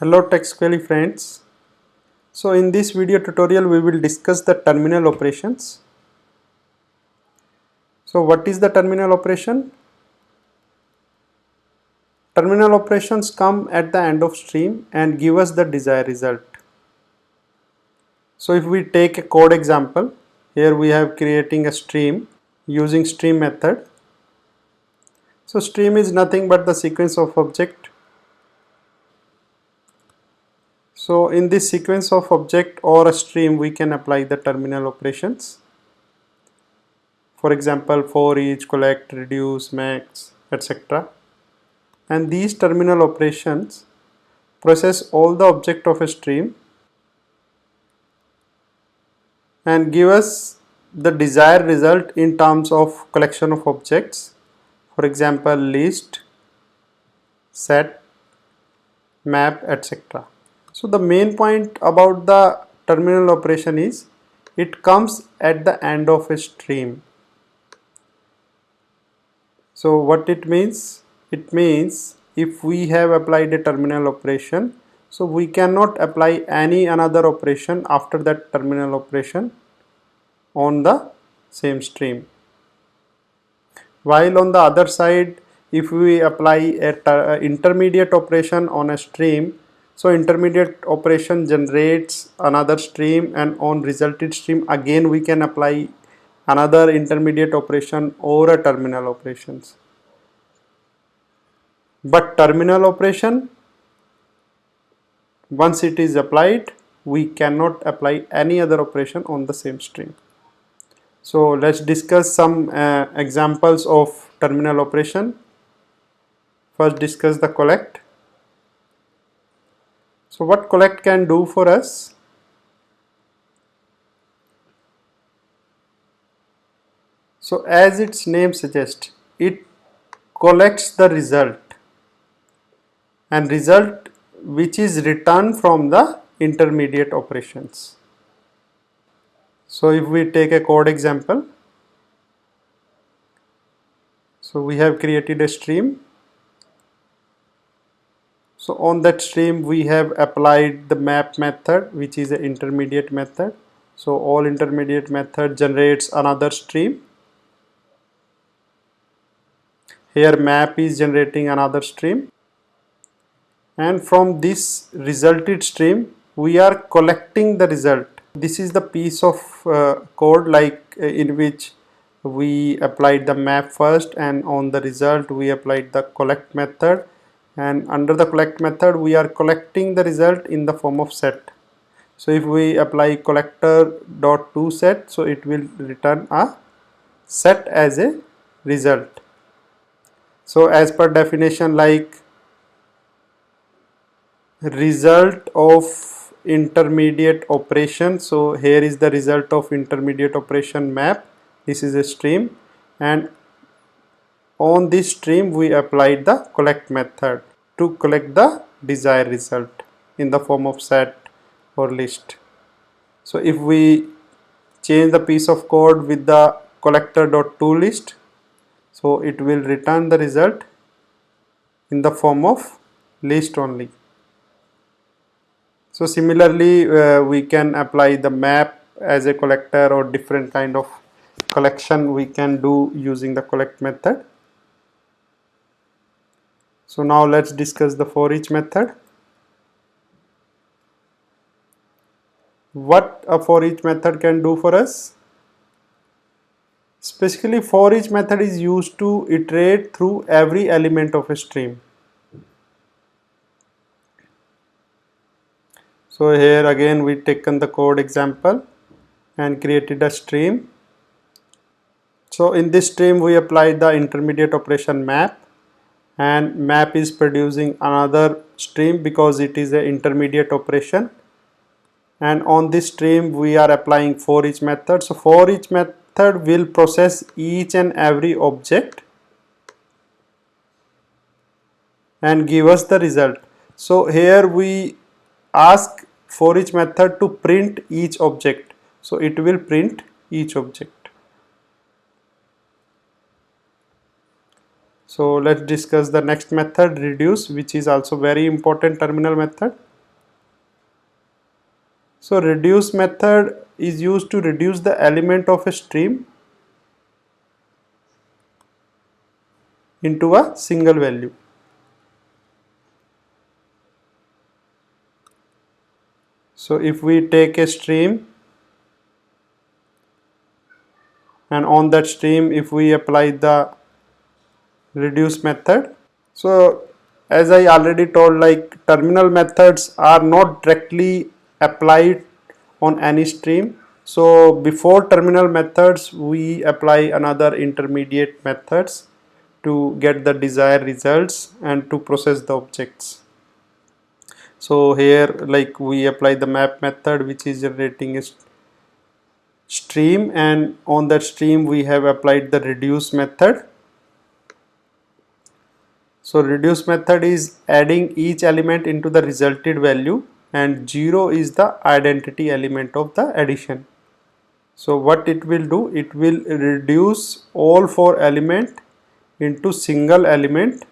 Hello TechSqually friends. So in this video tutorial we will discuss the terminal operations. So what is the terminal operation? Terminal operations come at the end of stream and give us the desired result. So if we take a code example, here we have creating a stream using stream method. So stream is nothing but the sequence of object. So in this sequence of object or a stream we can apply the terminal operations. For example, for each, collect, reduce, max, etc. And these terminal operations process all the object of a stream and give us the desired result in terms of collection of objects. For example, list, set, map, etc. So the main point about the terminal operation is it comes at the end of a stream. So what it means? It means if we have applied a terminal operation, so we cannot apply any another operation after that terminal operation on the same stream. While on the other side, if we apply a intermediate operation on a stream, so intermediate operation generates another stream, and on resulted stream again we can apply another intermediate operation or a terminal operations. But terminal operation, once it is applied, we cannot apply any other operation on the same stream. So let's discuss some examples of terminal operation. First discuss the collect. So what collect can do for us? So as its name suggests, it collects the result, and result which is returned from the intermediate operations. So if we take a code example, so we have created a stream. So on that stream we have applied the map method, which is an intermediate method. So all intermediate method generates another stream. Here map is generating another stream, and from this resulted stream we are collecting the result. This is the piece of code in which we applied the map first, and on the result we applied the collect method, and under the collect method we are collecting the result in the form of set. So if we apply collector.toSet, so it will return a set as a result. So as per definition, like result of intermediate operation, so here is the result of intermediate operation map. This is a stream, and on this stream we applied the collect method to collect the desired result in the form of set or list. So if we change the piece of code with the collector.toList, so it will return the result in the form of list only. So similarly we can apply the map as a collector, or different kind of collection we can do using the collect method. So now let's discuss the for each method. What a for each method can do for us? Specifically, for each method is used to iterate through every element of a stream. So here again we taken the code example and created a stream. So in this stream we applied the intermediate operation map, and map is producing another stream because it is an intermediate operation, and on this stream we are applying for each method. So for each method will process each and every object and give us the result. So here we ask for each method to print each object, so it will print each object. So let's discuss the next method, reduce, which is also very important terminal method. So reduce method is used to reduce the element of a stream into a single value. So if we take a stream and on that stream if we apply the reduce method, so as I already told, like terminal methods are not directly applied on any stream. So before terminal methods we apply another intermediate methods to get the desired results and to process the objects. So here like we apply the map method which is generating a stream, and on that stream we have applied the reduce method. So reduce method is adding each element into the resulted value, and 0 is the identity element of the addition. So what it will do, it will reduce all 4 element into single element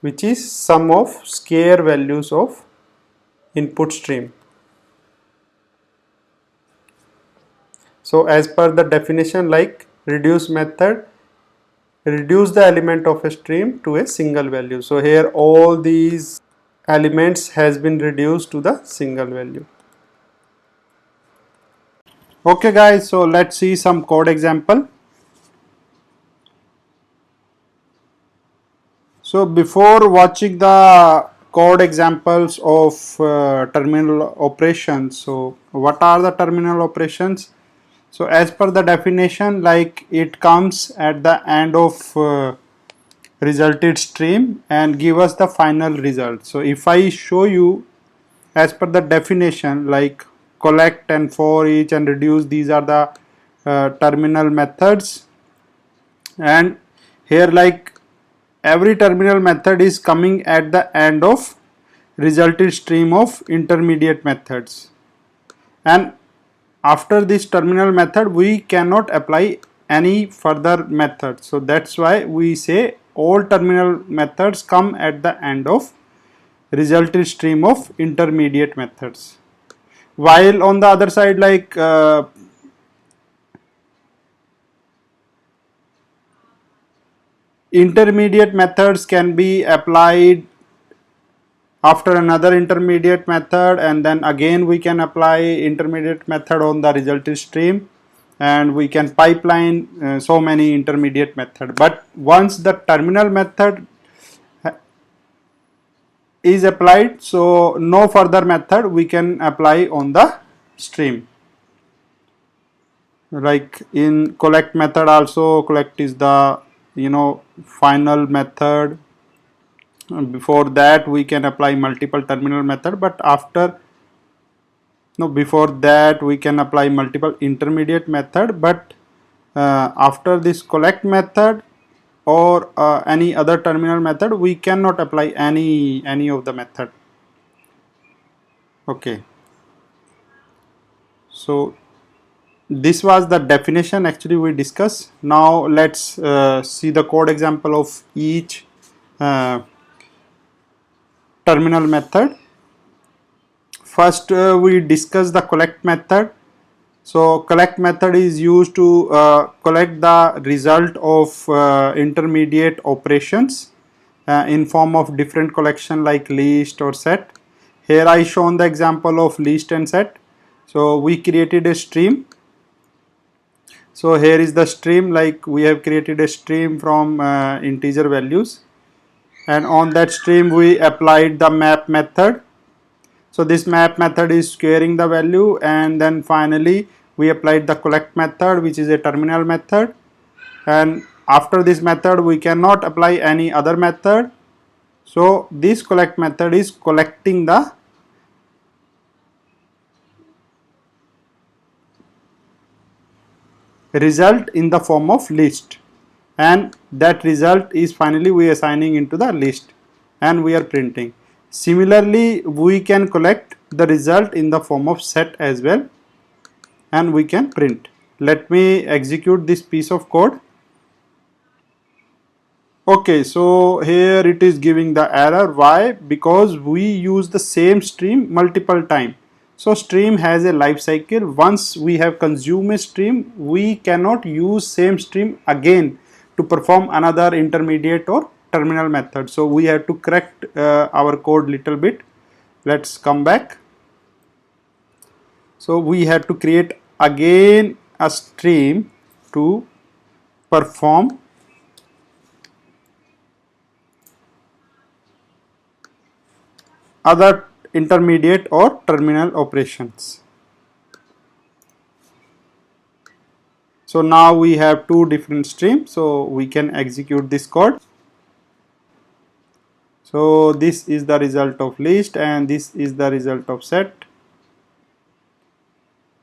which is sum of square values of input stream. So as per the definition, like reduce method reduce the element of a stream to a single value. So here all these elements has been reduced to the single value. Okay guys, so let's see some code example. So before watching the code examples of terminal operations, so what are the terminal operations? So as per the definition, like it comes at the end of resulted stream and give us the final result. So if I show you as per the definition, like collect and for each and reduce, these are the terminal methods, and here like every terminal method is coming at the end of resulted stream of intermediate methods, and after this terminal method we cannot apply any further method. So that's why we say all terminal methods come at the end of resulted stream of intermediate methods, while on the other side like intermediate methods can be applied after another intermediate method, and then again we can apply intermediate method on the resulted stream, and we can pipeline so many intermediate method. But once the terminal method is applied, so no further method we can apply on the stream. Like in collect method also, collect is the final method. Before that we can apply multiple terminal method, but after before that we can apply multiple intermediate method, but after this collect method or any other terminal method we cannot apply any of the method. Okay, so this was the definition actually we discussed. Now let's see the code example of each terminal method. First we discuss the collect method. So collect method is used to collect the result of intermediate operations in form of different collection like list or set. Here I shown the example of list and set. So we created a stream. So here is the stream, like we have created a stream from integer values, and on that stream we applied the map method. So this map method is squaring the value, and then finally we applied the collect method which is a terminal method, and after this method we cannot apply any other method. So this collect method is collecting the result in the form of list, and that result is finally we are assigning into the list and we are printing. Similarly we can collect the result in the form of set as well, and we can print. Let me execute this piece of code. Okay, so here it is giving the error. Why? Because we use the same stream multiple times. So stream has a life cycle. Once we have consumed a stream, we cannot use same stream again to perform another intermediate or terminal method. So we have to correct our code little bit. Let's come back. So we have to create again a stream to perform other intermediate or terminal operations. So now we have two different streams, so we can execute this code. So this is the result of list and this is the result of set.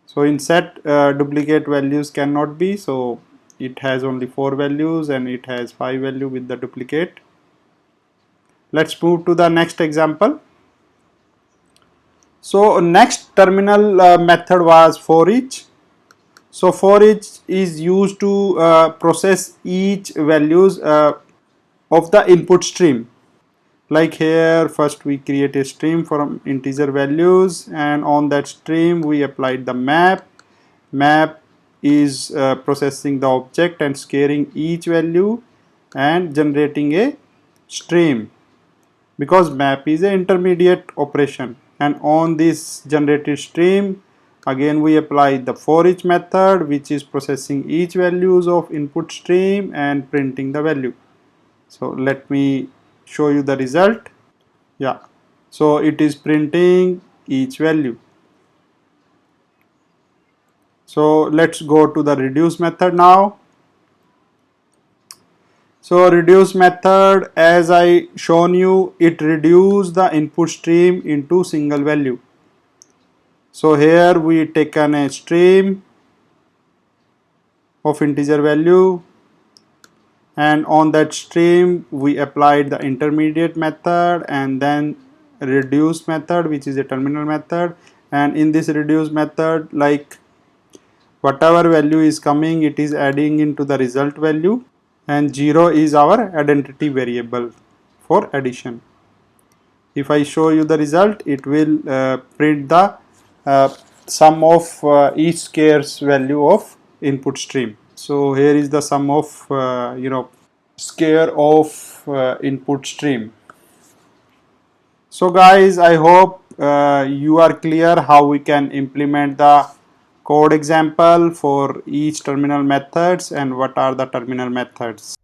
So in set duplicate values cannot be, so it has only 4 values and it has 5 value with the duplicate. Let's move to the next example. So next terminal method was for each. So for each is used to process each values of the input stream. Like here, first we create a stream from integer values, and on that stream we applied the map. Map is processing the object and scaling each value and generating a stream, because map is an intermediate operation. And on this generated stream, again we apply the for each method, which is processing each values of input stream and printing the value. So let me show you the result. Yeah, so it is printing each value. So let's go to the reduce method now. So reduce method, as I shown you, it reduce the input stream into single value. So here we taken a stream of integer value, and on that stream we applied the intermediate method and then reduce method, which is a terminal method. And in this reduce method, like whatever value is coming, it is adding into the result value, and 0 is our identity variable for addition. If I show you the result, it will print the sum of each scarce value of input stream. So here is the sum of square of input stream. So guys, I hope you are clear how we can implement the code example for each terminal methods and what are the terminal methods.